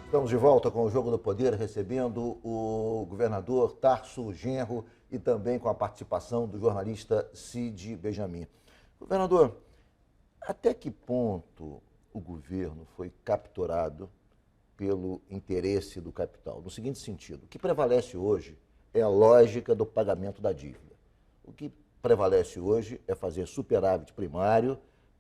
Estamos de volta com o Jogo do Poder, recebendo o governador Tarso Genro e também com a participação do jornalista Cid Benjamin. Governador, até que ponto o governo foi capturado pelo interesse do capital? No seguinte sentido, o que prevalece hoje é a lógica do pagamento da dívida. O que prevalece hoje é fazer superávit primário,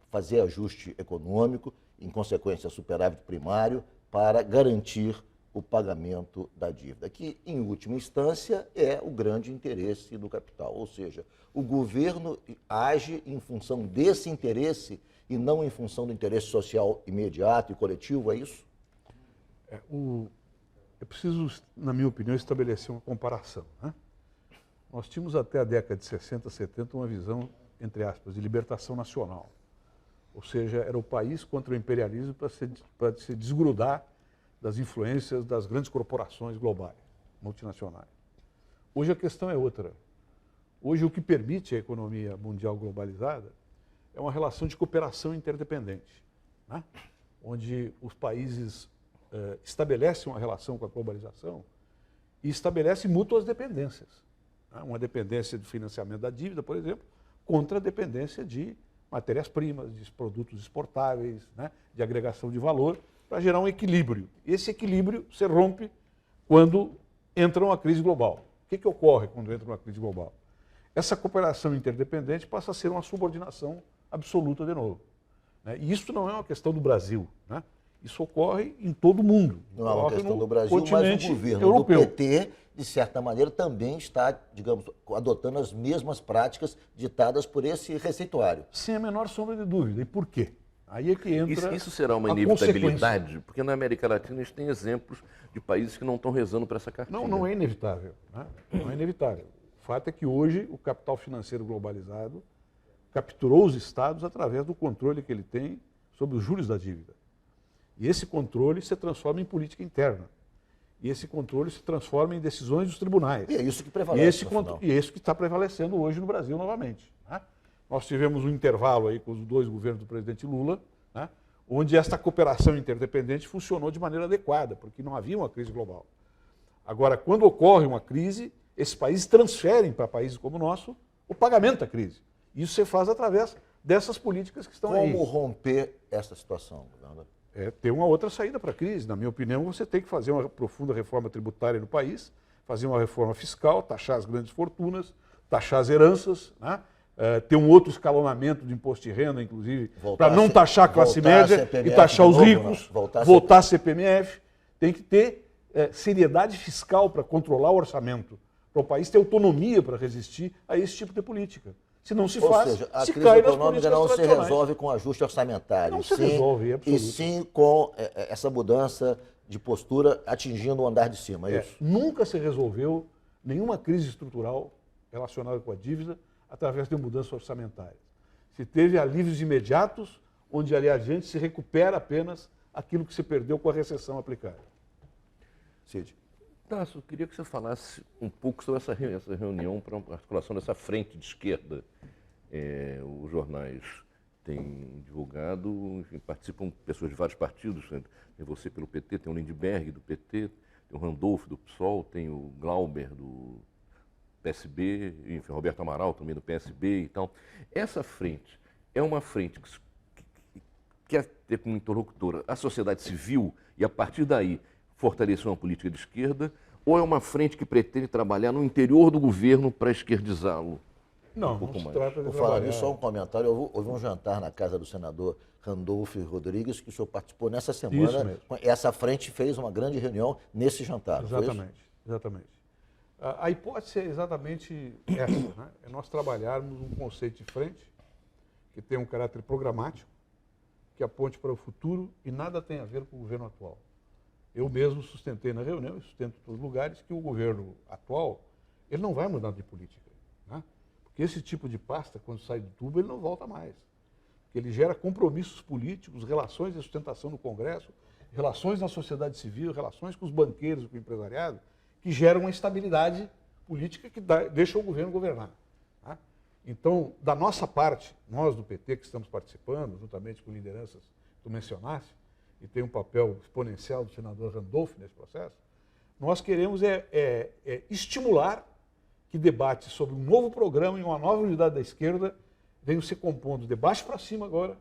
fazer ajuste econômico, em consequência superávit primário, para garantir o pagamento da dívida, que, em última instância, é o grande interesse do capital. Ou seja, o governo age em função desse interesse e não em função do interesse social imediato e coletivo, é isso? É preciso, na minha opinião, estabelecer uma comparação, né? Nós tínhamos até a década de 60, 70 uma visão, entre aspas, de libertação nacional. Ou seja, era o país contra o imperialismo para se desgrudar das influências das grandes corporações globais, multinacionais. Hoje a questão é outra. Hoje o que permite a economia mundial globalizada é uma relação de cooperação interdependente, né? Onde os países estabelecem uma relação com a globalização e estabelecem mútuas dependências, né? Uma dependência do financiamento da dívida, por exemplo, contra a dependência de matérias-primas, de produtos exportáveis, né, de agregação de valor, para gerar um equilíbrio. Esse equilíbrio se rompe quando entra uma crise global. O que ocorre quando entra uma crise global? Essa cooperação interdependente passa a ser uma subordinação absoluta de novo, né? E isso não é uma questão do Brasil, né? Isso ocorre em todo o mundo. Não é uma questão do Brasil, mas o governo europeu. do PT, de certa maneira, também está, digamos, adotando as mesmas práticas ditadas por esse receituário. Sem a menor sombra de dúvida. E por quê? Aí é que entra Isso será uma a inevitabilidade? Porque na América Latina a gente tem exemplos de países que não estão rezando para essa cartilha. Não é inevitável, né? Não é inevitável. O fato é que hoje o capital financeiro globalizado capturou os estados através do controle que ele tem sobre os juros da dívida. E esse controle se transforma em política interna. E esse controle se transforma em decisões dos tribunais. E é isso que prevalece, E é isso que está prevalecendo hoje no Brasil novamente, né? Nós tivemos um intervalo aí com os dois governos do presidente Lula, né, onde esta cooperação interdependente funcionou de maneira adequada, porque não havia uma crise global. Agora, quando ocorre uma crise, esses países transferem para países como o nosso o pagamento da crise. Isso se faz através dessas políticas que estão aí. Como romper essa situação, governador? Ter uma outra saída para a crise. Na minha opinião, você tem que fazer uma profunda reforma tributária no país, fazer uma reforma fiscal, taxar as grandes fortunas, taxar as heranças, né? Ter um outro escalonamento de imposto de renda, inclusive, para não taxar a classe média e taxar os ricos, voltar a CPMF. Tem que ter seriedade fiscal para controlar o orçamento, para o país ter autonomia para resistir a esse tipo de política. Se não se faz, seja, a se crise cai nas econômica políticas não se tradicionais. resolve com ajuste orçamentário. Não se resolve, é absoluto. E sim com essa mudança de postura atingindo o andar de cima, é isso? Nunca se resolveu nenhuma crise estrutural relacionada com a dívida através de mudança orçamentária. Se teve alívios imediatos, onde ali adiante se recupera apenas aquilo que se perdeu com a recessão aplicada. Cid. Tasso, eu queria que você falasse um pouco sobre essa reunião para a articulação dessa frente de esquerda. Os jornais têm divulgado, enfim, participam pessoas de vários partidos, tem você pelo PT, tem o Lindbergh do PT, tem o Randolph do PSOL, tem o Glauber do PSB, enfim, Roberto Amaral também do PSB e tal. Essa frente é uma frente que quer ter como interlocutora a sociedade civil e, a partir daí, fortalecer uma política de esquerda, ou é uma frente que pretende trabalhar no interior do governo para esquerdizá-lo? Não se trata de Vou falar nisso, só um comentário. Houve um jantar na casa do senador Randolph Rodrigues, que o senhor participou nessa semana. Isso mesmo. Essa frente fez uma grande reunião nesse jantar. Exatamente. A hipótese é exatamente essa, né? É nós trabalharmos um conceito de frente que tem um caráter programático, que aponte para o futuro e nada tem a ver com o governo atual. Eu mesmo sustentei na reunião, e sustento em todos os lugares, que o governo atual ele não vai mudar de política, né? Porque esse tipo de pasta, quando sai do tubo, ele não volta mais. Porque ele gera compromissos políticos, relações de sustentação no Congresso, relações na sociedade civil, relações com os banqueiros, com o empresariado, que geram uma estabilidade política que deixa o governo governar, tá? Então, da nossa parte, nós do PT que estamos participando, juntamente com lideranças que tu mencionaste, e tem um papel exponencial do senador Randolph nesse processo, nós queremos estimular que debates sobre um novo programa e uma nova unidade da esquerda venham se compondo de baixo para cima agora,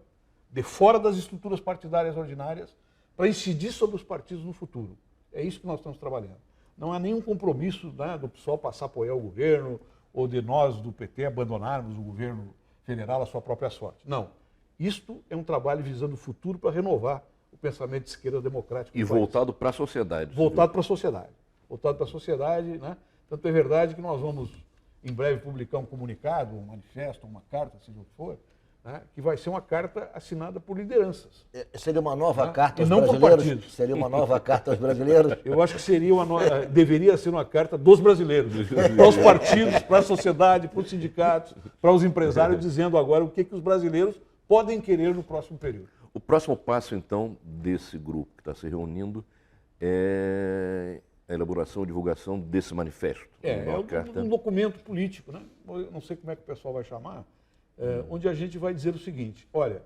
de fora das estruturas partidárias ordinárias, para incidir sobre os partidos no futuro. É isso que nós estamos trabalhando. Não há nenhum compromisso, né, do PSOL passar a apoiar o governo ou de nós, do PT, abandonarmos o governo federal à sua própria sorte. Não. Isto é um trabalho visando o futuro para renovar o pensamento de esquerda democrática. E voltado para a sociedade. Voltado para a sociedade. Voltado para a sociedade, né? Tanto é verdade que nós vamos, em breve, publicar um comunicado, um manifesto, uma carta, seja o que for, né? Que vai ser uma carta assinada por lideranças. Seria uma nova carta aos não por brasileiros? partidos. Seria uma nova carta aos brasileiros? Eu acho que seria deveria ser uma carta dos brasileiros, para os partidos, para a sociedade, para os sindicatos, para os empresários, dizendo agora o que os brasileiros podem querer no próximo período. O próximo passo, então, desse grupo que está se reunindo é a elaboração e divulgação desse manifesto. Um documento político, né? Eu não sei como é que o pessoal vai chamar, onde a gente vai dizer o seguinte: olha,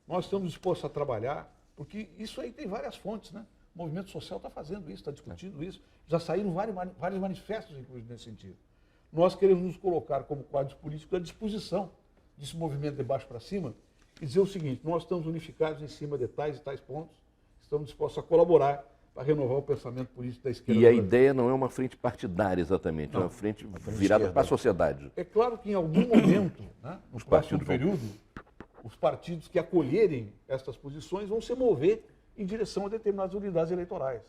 nós estamos dispostos a trabalhar, porque isso aí tem várias fontes, né? O movimento social está fazendo isso, está discutindo isso, já saíram vários manifestos, inclusive, nesse sentido. Nós queremos nos colocar como quadros políticos à disposição desse movimento de baixo para cima e dizer o seguinte: nós estamos unificados em cima de tais e tais pontos, estamos dispostos a colaborar para renovar o pensamento político da esquerda. E a ideia não é uma frente partidária exatamente, não. É uma frente virada para a sociedade. É claro que em algum momento, né, no próximo período, os partidos que acolherem estas posições vão se mover em direção a determinadas unidades eleitorais.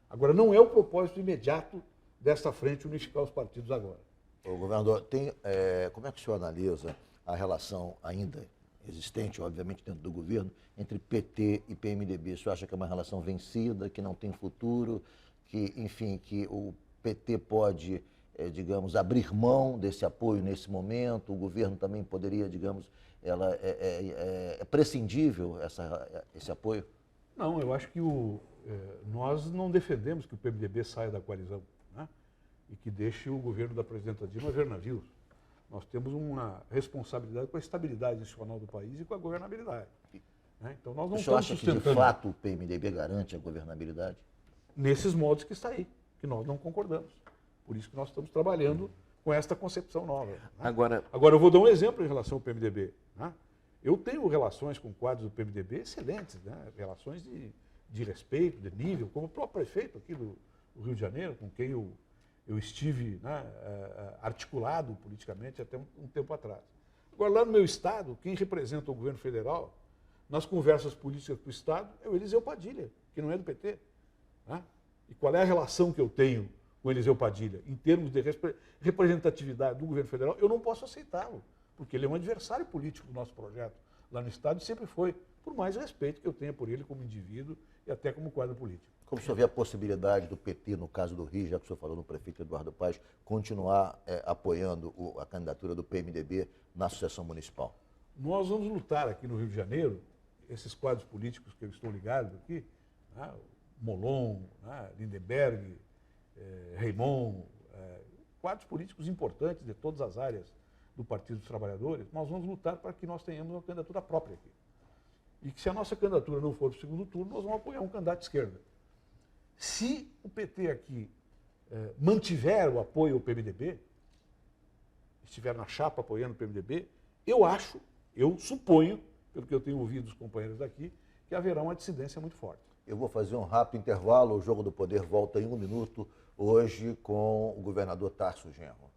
Agora, não é o propósito imediato desta frente unificar os partidos agora. O governador, como é que o senhor analisa a relação ainda existente, obviamente, dentro do governo, entre PT e PMDB? O senhor acha que é uma relação vencida, que não tem futuro, que, enfim, que o PT pode, digamos, abrir mão desse apoio nesse momento? O governo também poderia, digamos, é prescindível esse apoio? Não, eu acho que nós não defendemos que o PMDB saia da coalizão, né? E que deixe o governo da presidenta Dilma ver navios. Nós temos uma responsabilidade com a estabilidade institucional do país e com a governabilidade. Né? Então nós não estamos sustentando. O senhor acha que, de fato, o PMDB garante a governabilidade? Nesses modos que está aí, que nós não concordamos. Por isso que nós estamos trabalhando com esta concepção nova. Né? Agora eu vou dar um exemplo em relação ao PMDB. Né? Eu tenho relações com quadros do PMDB excelentes, né? Relações de respeito, de nível, como o próprio prefeito aqui do Rio de Janeiro, com quem eu estive, né, articulado politicamente até um tempo atrás. Agora, lá no meu estado, quem representa o governo federal, nas conversas políticas para o estado, é o Eliseu Padilha, que não é do PT. Né? E qual é a relação que eu tenho com o Eliseu Padilha? Em termos de representatividade do governo federal, eu não posso aceitá-lo, porque ele é um adversário político do nosso projeto lá no estado e sempre foi, por mais respeito que eu tenha por ele como indivíduo e até como quadro político. Como o senhor vê a possibilidade do PT, no caso do Rio, já que o senhor falou no prefeito Eduardo Paes, continuar apoiando a candidatura do PMDB na sucessão municipal? Nós vamos lutar aqui no Rio de Janeiro, esses quadros políticos que eu estou ligado aqui, né, Molon, né, Lindenberg, Raimon, quadros políticos importantes de todas as áreas do Partido dos Trabalhadores, nós vamos lutar para que nós tenhamos uma candidatura própria aqui. E que se a nossa candidatura não for para o segundo turno, nós vamos apoiar um candidato de esquerda. Se o PT aqui mantiver o apoio ao PMDB, estiver na chapa apoiando o PMDB, eu suponho, pelo que eu tenho ouvido dos companheiros daqui, que haverá uma dissidência muito forte. Eu vou fazer um rápido intervalo, o Jogo do Poder volta em 1 minuto, hoje com o governador Tarso Genro.